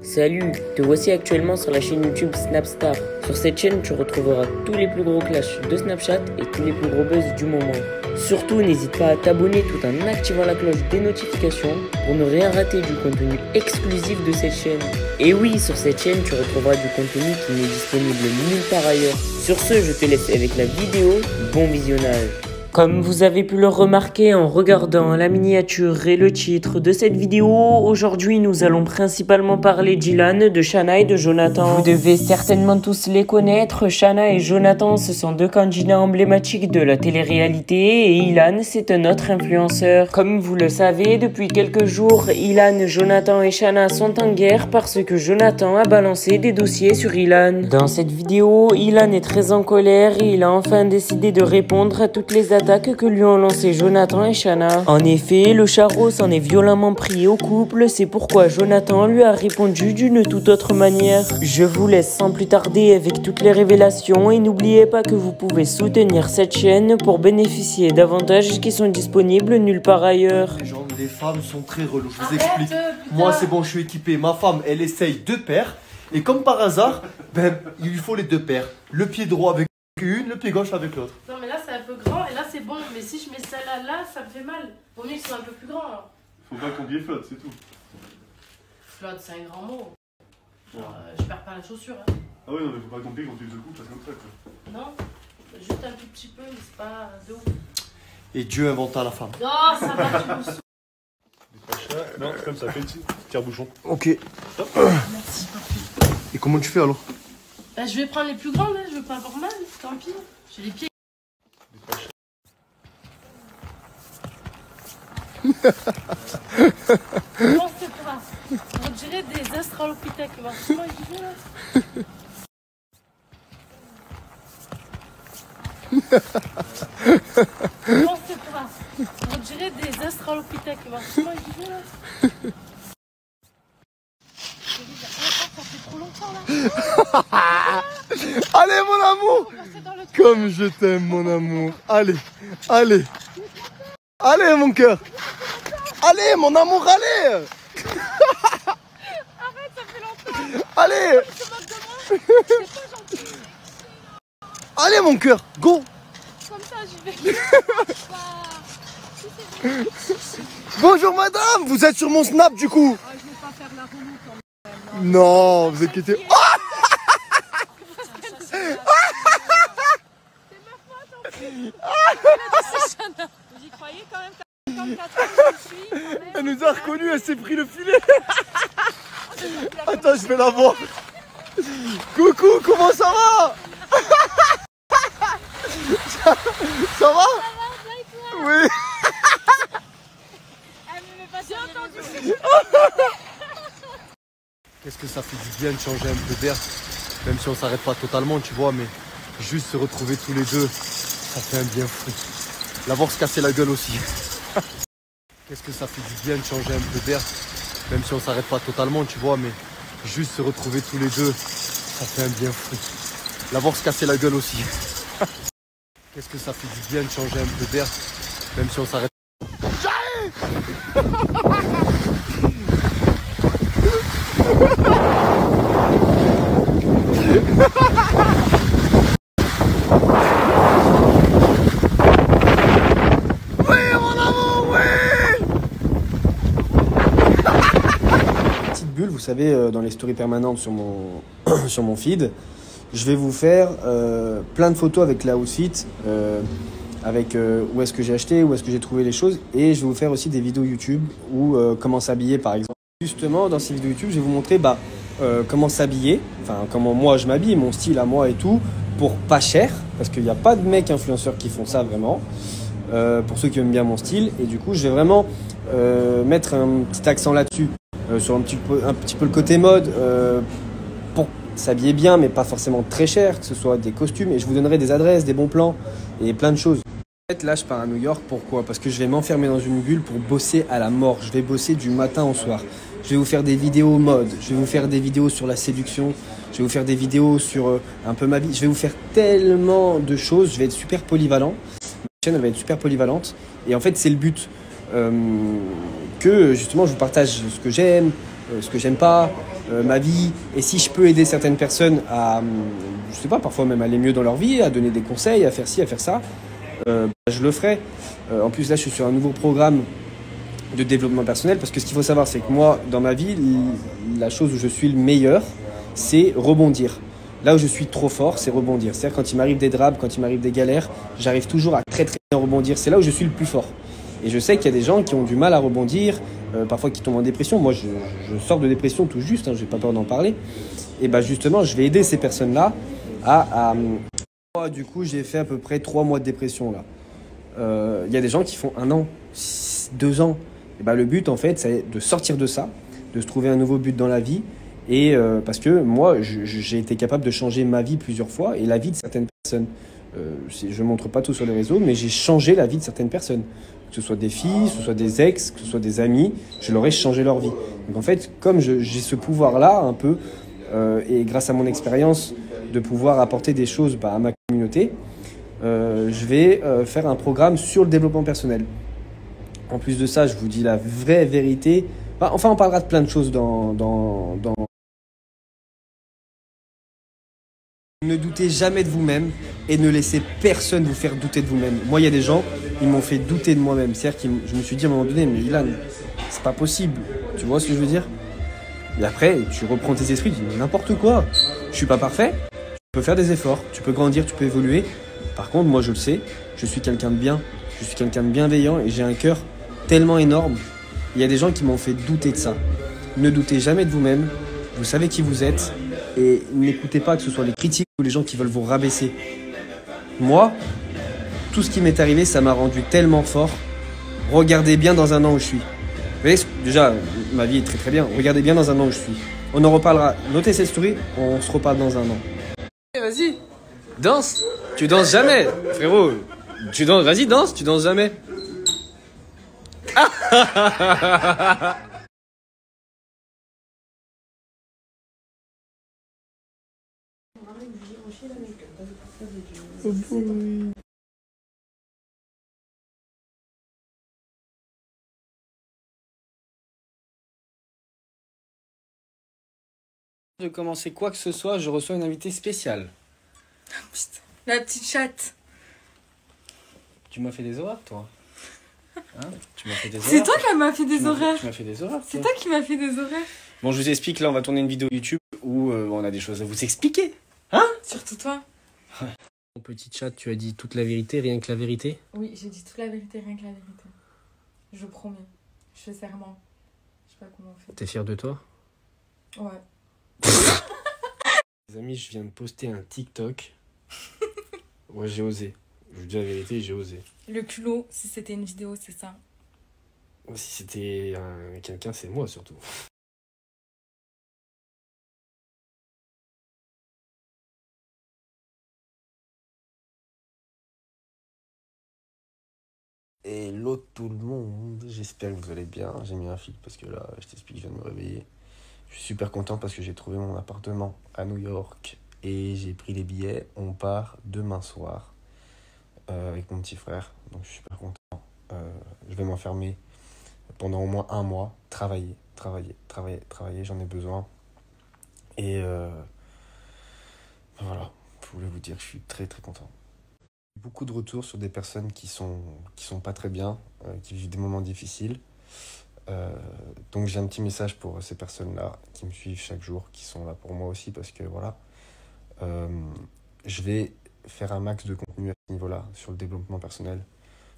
Salut, te voici actuellement sur la chaîne YouTube Snapstar. Sur cette chaîne, tu retrouveras tous les plus gros clashs de Snapchat et tous les plus gros buzz du moment. Surtout, n'hésite pas à t'abonner tout en activant la cloche des notifications pour ne rien rater du contenu exclusif de cette chaîne. Et oui, sur cette chaîne, tu retrouveras du contenu qui n'est disponible nulle part ailleurs. Sur ce, je te laisse avec la vidéo. Bon visionnage. Comme vous avez pu le remarquer en regardant la miniature et le titre de cette vidéo, aujourd'hui nous allons principalement parler d'Ilan, de Shanna et de Jonathan. Vous devez certainement tous les connaître, Shanna et Jonathan ce sont deux candidats emblématiques de la télé-réalité et Ilan c'est un autre influenceur. Comme vous le savez, depuis quelques jours, Ilan, Jonathan et Shanna sont en guerre parce que Jonathan a balancé des dossiers sur Ilan. Dans cette vidéo, Ilan est très en colère et il a enfin décidé de répondre à toutes les attaques que lui ont lancé Jonathan et Shanna. En effet, le charreau s'en est violemment pris au couple, c'est pourquoi Jonathan lui a répondu d'une toute autre manière. Je vous laisse sans plus tarder avec toutes les révélations et n'oubliez pas que vous pouvez soutenir cette chaîne pour bénéficier d'avantages qui sont disponibles nulle part ailleurs. Les femmes sont très reloues, je vous explique. Moi c'est bon, je suis équipé, ma femme elle essaye deux paires et comme par hasard, il lui faut les deux paires. Le pied droit avec une, le pied gauche avec l'autre. Non mais là c'est un peu grand et là c'est bon, mais si je mets celle-là là, ça me fait mal. Vaut mieux qu'ils soient un peu plus grands. Alors. Faut pas qu'on biais flotte, c'est tout. Flotte c'est un grand mot. Je perds pas la chaussure. Hein. Ah ouais, non mais faut pas qu'on bie quand tu te coupes, parce comme ça quoi. Non, juste un tout petit peu, mais c'est pas de ouf. Et Dieu inventa la femme. Non, ça va, tu me saoules. Non, c'est comme ça, fais ici. Tire-bouchon. Ok. Merci, papi. Et comment tu fais alors? Bah, je vais prendre les plus grandes, hein. Je veux pas avoir mal, tant pis. J'ai les pieds. Non, c'est pas. On dirait des Australopithèques. Comment ils disent là? Non, c'est pas. On dirait des Australopithèques. Comment ils disent là? Ça fait trop longtemps là. Allez mon amour! Comme je t'aime mon amour. Allez, allez. Allez mon cœur. Allez mon amour, allez. Arrête, ça fait longtemps. Allez. Allez mon cœur, go. Comme ça, j'y vais. Bonjour madame, vous êtes sur mon snap du coup. Je vais pas faire la relou quand même. Non, vous inquiétez. Oh J'y croyais quand même. Comme 4 ans que je suis. Elle nous a reconnus, elle s'est pris le filet. Attends, je vais la voir. Coucou, comment ça va? Ça va? Oui. Qu'est-ce que ça fait du bien de changer un peu d'air, même si on s'arrête pas totalement, tu vois, mais juste se retrouver tous les deux, ça fait un bien fou. L'avoir se casser la gueule aussi. Qu'est-ce que ça fait du bien de changer un peu d'air, même si on s'arrête pas totalement, tu vois, mais juste se retrouver tous les deux, ça fait un bien fou. L'avoir se casser la gueule aussi. Qu'est-ce que ça fait du bien de changer un peu d'air, même si on s'arrête. Vous savez, dans les stories permanentes sur mon, sur mon feed, je vais vous faire plein de photos avec la outfit, avec où est-ce que j'ai acheté, où est-ce que j'ai trouvé les choses, et je vais vous faire aussi des vidéos YouTube ou comment s'habiller par exemple. Justement, dans ces vidéos YouTube, je vais vous montrer comment s'habiller, enfin comment moi je m'habille, mon style à moi et tout, pour pas cher, parce qu'il n'y a pas de mecs influenceurs qui font ça vraiment, pour ceux qui aiment bien mon style, et du coup je vais vraiment mettre un petit accent là-dessus. Sur un petit peu le côté mode pour s'habiller bien mais pas forcément très cher, que ce soit des costumes, et je vous donnerai des adresses, des bons plans et plein de choses. En fait là je pars à New York, pourquoi? Parce que je vais m'enfermer dans une bulle pour bosser à la mort. Je vais bosser du matin au soir. Je vais vous faire des vidéos mode, je vais vous faire des vidéos sur la séduction, je vais vous faire des vidéos sur un peu ma vie, je vais vous faire tellement de choses, je vais être super polyvalent. Ma chaîne elle va être super polyvalente et en fait c'est le but. Que justement je vous partage ce que j'aime, ce que j'aime pas, ma vie. Et si je peux aider certaines personnes à, je sais pas, parfois même aller mieux dans leur vie, à donner des conseils, à faire ci, à faire ça, je le ferai. En plus, là, je suis sur un nouveau programme de développement personnel parce que ce qu'il faut savoir, c'est que moi, dans ma vie, la chose où je suis le meilleur, c'est rebondir. Là où je suis trop fort, c'est rebondir. C'est-à-dire quand il m'arrive des drames, quand il m'arrive des galères, j'arrive toujours à très très bien rebondir. C'est là où je suis le plus fort. Et je sais qu'il y a des gens qui ont du mal à rebondir, parfois qui tombent en dépression. Moi, je sors de dépression tout juste, hein, je n'ai pas peur d'en parler. Et ben justement, je vais aider ces personnes-là Moi, du coup, j'ai fait à peu près 3 mois de dépression là. Il y a des gens qui font 1 an, 2 ans. Et ben, le but, en fait, c'est de sortir de ça, de se trouver un nouveau but dans la vie. Et parce que moi, j'ai été capable de changer ma vie plusieurs fois et la vie de certaines personnes. Je ne montre pas tout sur les réseaux, mais j'ai changé la vie de certaines personnes. Que ce soit des filles, que ce soit des ex, que ce soit des amis, je leur ai changé leur vie. Donc en fait, comme j'ai ce pouvoir-là un peu, et grâce à mon expérience de pouvoir apporter des choses à ma communauté, je vais faire un programme sur le développement personnel. En plus de ça, je vous dis la vraie vérité. Enfin, on parlera de plein de choses dans... Ne doutez jamais de vous-même et ne laissez personne vous faire douter de vous-même. Moi, il y a des gens, ils m'ont fait douter de moi-même. C'est-à-dire que je me suis dit à un moment donné, mais Ilan, c'est pas possible. Tu vois ce que je veux dire? Et après, tu reprends tes esprits, tu dis n'importe quoi. Je suis pas parfait. Tu peux faire des efforts, tu peux grandir, tu peux évoluer. Par contre, moi, je le sais, je suis quelqu'un de bien, je suis quelqu'un de bienveillant et j'ai un cœur tellement énorme. Il y a des gens qui m'ont fait douter de ça. Ne doutez jamais de vous-même. Vous savez qui vous êtes. Et n'écoutez pas que ce soit les critiques ou les gens qui veulent vous rabaisser. Moi, tout ce qui m'est arrivé, ça m'a rendu tellement fort. Regardez bien dans 1 an où je suis. Vous voyez, déjà, ma vie est très très bien. Regardez bien dans 1 an où je suis. On en reparlera. Notez cette story, on se reparle dans 1 an. Vas-y, danse. Tu danses jamais, frérot. Tu danses, vas-y, danse, tu danses jamais. De commencer quoi que ce soit, je reçois une invitée spéciale. Putain, la petite chatte. Tu m'as fait des horaires, toi. Hein, tu m'as fait des horaires. C'est toi qui m'as fait des horaires. Tu m'as fait des horaires. C'est toi qui m'as fait des horaires. Bon, je vous explique, là, on va tourner une vidéo YouTube où on a des choses à vous expliquer. Hein? Surtout toi. Mon petit chat, tu as dit toute la vérité, rien que la vérité? Oui, j'ai dit toute la vérité, rien que la vérité. Je promets. Je fais serment. Je sais pas comment on fait. T'es fier de toi? Ouais. Les amis, je viens de poster un TikTok. Ouais, j'ai osé. Je vous dis la vérité, j'ai osé. Le culot, si c'était une vidéo, c'est ça. Si c'était quelqu'un, c'est moi surtout. Hello tout le monde, j'espère que vous allez bien. J'ai mis un filtre parce que là, je t'explique, je viens de me réveiller. Je suis super content parce que j'ai trouvé mon appartement à New York et j'ai pris les billets. On part demain soir avec mon petit frère, donc je suis super content. Je vais m'enfermer pendant au moins 1 mois, travailler, j'en ai besoin. Et voilà, je voulais vous dire que je suis très très content. Beaucoup de retours sur des personnes qui sont pas très bien, qui vivent des moments difficiles. Donc j'ai un petit message pour ces personnes-là qui me suivent chaque jour, qui sont là pour moi aussi parce que voilà, je vais faire un max de contenu à ce niveau-là, sur le développement personnel,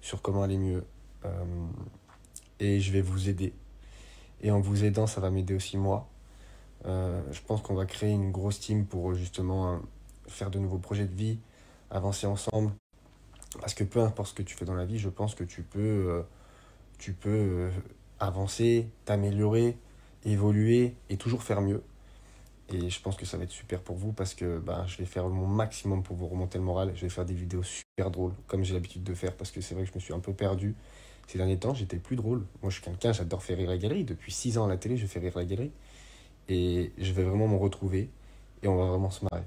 sur comment aller mieux, et je vais vous aider. Et en vous aidant, ça va m'aider aussi moi. Je pense qu'on va créer une grosse team pour justement faire de nouveaux projets de vie, avancer ensemble. Parce que peu importe ce que tu fais dans la vie, je pense que tu peux avancer, t'améliorer, évoluer et toujours faire mieux. Et je pense que ça va être super pour vous parce que je vais faire mon maximum pour vous remonter le moral. Je vais faire des vidéos super drôles comme j'ai l'habitude de faire parce que c'est vrai que je me suis un peu perdu. Ces derniers temps, j'étais plus drôle. Moi, je suis quelqu'un, j'adore faire rire la galerie. Depuis 6 ans à la télé, je fais rire la galerie. Et je vais vraiment me retrouver et on va vraiment se marrer.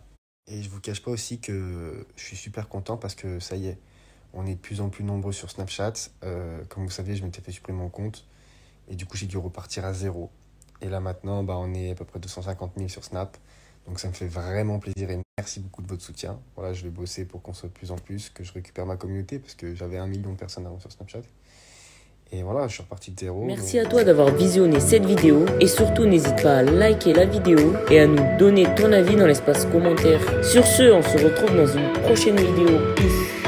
Et je vous cache pas aussi que je suis super content parce que ça y est, on est de plus en plus nombreux sur Snapchat. Comme vous savez, je m'étais fait supprimer mon compte. Et du coup, j'ai dû repartir à 0. Et là maintenant, on est à peu près 250 000 sur Snap. Donc ça me fait vraiment plaisir et merci beaucoup de votre soutien. Voilà, je vais bosser pour qu'on soit de plus en plus, que je récupère ma communauté parce que j'avais 1 million de personnes avant sur Snapchat. Et voilà, je suis reparti de zéro. Merci à toi d'avoir visionné cette vidéo et surtout n'hésite pas à liker la vidéo et à nous donner ton avis dans l'espace commentaire. Sur ce, on se retrouve dans une prochaine vidéo. Peace.